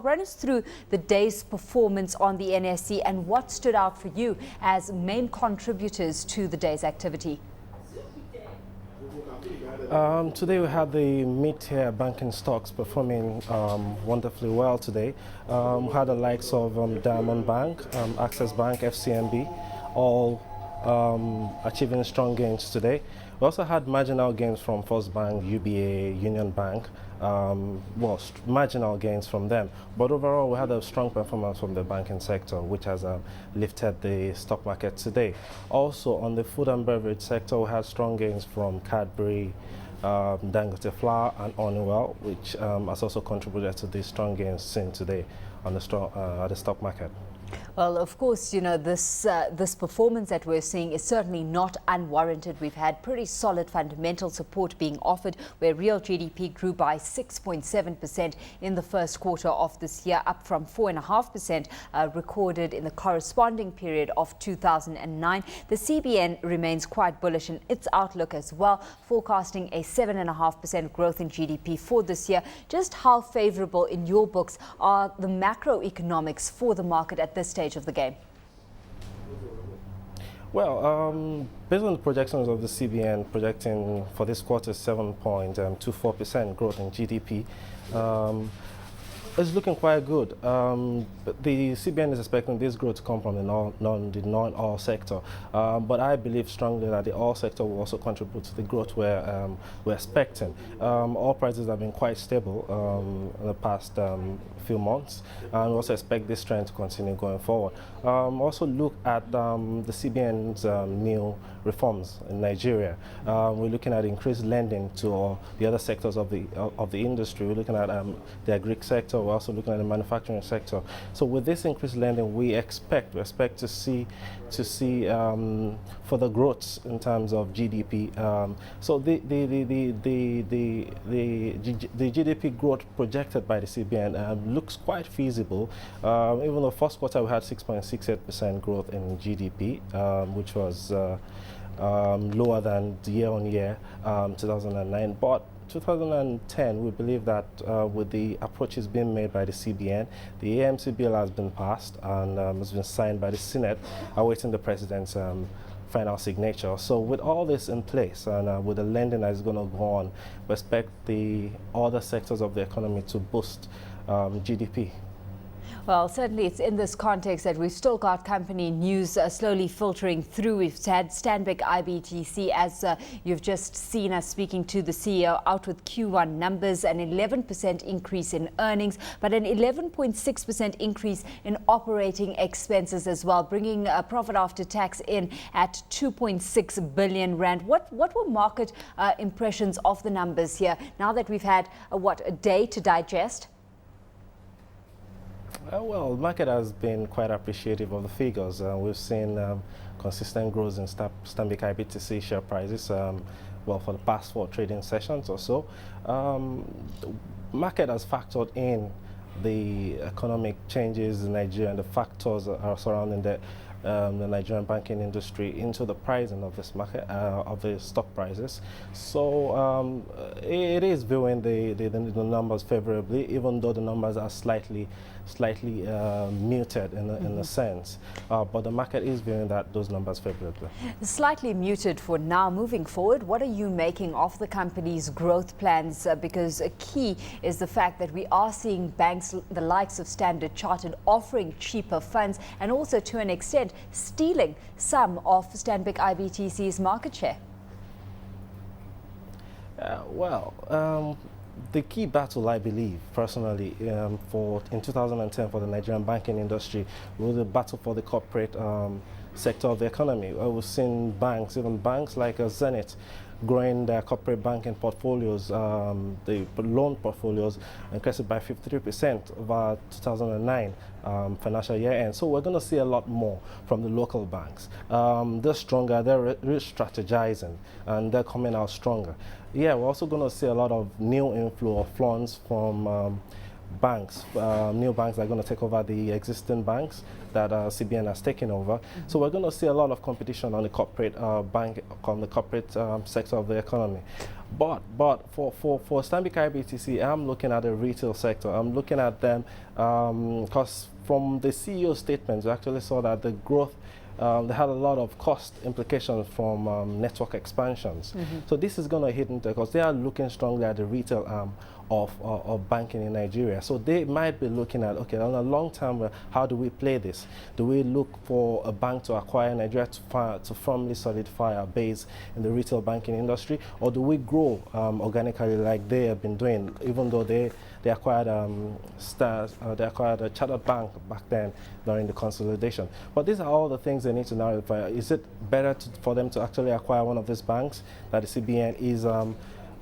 start. Run us through the day's performance on the NSE and what stood out for you as main contributors to the day's activity. Today we had the mid-tier banking stocks performing wonderfully well today. We had the likes of Diamond Bank, Access Bank, FCMB, all achieving strong gains today. We also had marginal gains from First Bank, UBA, Union Bank, marginal gains from them. But overall, we had a strong performance from the banking sector, which has lifted the stock market today. Also, on the food and beverage sector, we had strong gains from Cadbury, Dangote Flour, and Honeywell, which has also contributed to the strong gains seen today on the stock market. Well, of course, you know, this performance that we're seeing is certainly not unwarranted. We've had pretty solid fundamental support being offered, where real GDP grew by 6.7% in the first quarter of this year, up from 4.5% recorded in the corresponding period of 2009. The CBN remains quite bullish in its outlook as well, forecasting a 7.5% growth in GDP for this year. Just how favorable in your books are the macroeconomics for the market at this stage of the game? Well, based on the projections of the CBN projecting for this quarter 7.24% growth in GDP, it's looking quite good. But the CBN is expecting this growth to come from the non-oil sector, but I believe strongly that the oil sector will also contribute to the growth we're expecting. Oil prices have been quite stable in the past few months, and we also expect this trend to continue going forward. Also look at the CBN's new reforms in Nigeria. We're looking at increased lending to the other sectors of the industry. We're looking at the agri sector. We're also looking at the manufacturing sector. So with this increased lending, we expect to see further growth in terms of GDP. So the GDP growth projected by the CBN looks quite feasible. Even though first quarter we had 6.68% growth in GDP, which was lower than year-on-year 2009, but 2010, we believe that with the approaches being made by the CBN, the AMC bill has been passed and has been signed by the Senate, awaiting the president's final signature. So with all this in place and with the lending that is going to go on, we expect the other sectors of the economy to boost GDP. Well, certainly it's in this context that we've still got company news slowly filtering through. We've had Stanbic IBTC, as you've just seen us speaking to the CEO, out with Q1 numbers, an 11% increase in earnings, but an 11.6% increase in operating expenses as well, bringing profit after tax in at 2.6 billion rand. What were market impressions of the numbers here, now that we've had, a day to digest? Well, the market has been quite appreciative of the figures. We've seen consistent growth in Stanbic IBTC share prices, for the past 4 trading sessions or so. The market has factored in the economic changes in Nigeria and the factors surrounding the Nigerian banking industry into the pricing of this market, of the stock prices. So it is viewing the numbers favorably, even though the numbers are slightly muted in a sense, but the market is viewing those numbers favorably. Slightly muted for now. Moving forward, what are you making of the company's growth plans? Because a key is the fact that we are seeing banks, the likes of Standard Chartered, offering cheaper funds and also to an extent stealing some of Stanbic IBTC's market share. The key battle, I believe, personally, in 2010 for the Nigerian banking industry was the battle for the corporate sector of the economy. We've seen banks, even banks like Zenith, growing their corporate banking portfolios, the loan portfolios increased by 53% over 2009 financial year end. So we're going to see a lot more from the local banks. They're stronger, they're re-strategizing, and they're coming out stronger. Yeah, we're also going to see a lot of new inflow of funds from banks, new banks that are going to take over the existing banks that CBN has taken over. So we're going to see a lot of competition on the corporate on the corporate sector of the economy. But for Stanbic IBTC, I'm looking at the retail sector. I'm looking at them because from the CEO statements, we actually saw that the growth they had a lot of cost implications from network expansions. So this is going to hit into because they are looking strongly at the retail arm of banking in Nigeria. So they might be looking at, okay, on a long term, how do we play this? Do we look for a bank to acquire Nigeria to firmly solidify our base in the retail banking industry, or do we grow organically like they have been doing, even though they acquired they acquired a chartered bank back then during the consolidation. But these are all the things they need to know. Is it better for them to actually acquire one of these banks that the CBN is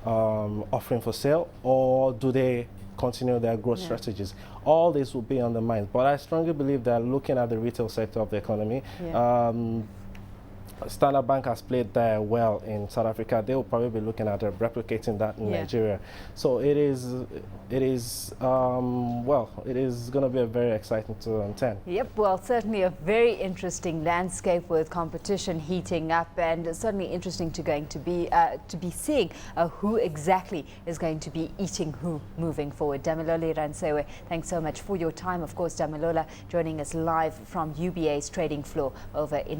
offering for sale, or do they continue their growth strategies? All this will be on the mind. But I strongly believe that looking at the retail sector of the economy, Standard Bank has played there well in South Africa. They will probably be looking at replicating that in Nigeria. So it is going to be a very exciting 2010. Yep, well, certainly a very interesting landscape with competition heating up, and certainly interesting to be seeing who exactly is going to be eating who moving forward. Damilola Runsewe, thanks so much for your time. Of course, Damilola joining us live from UBA's trading floor over in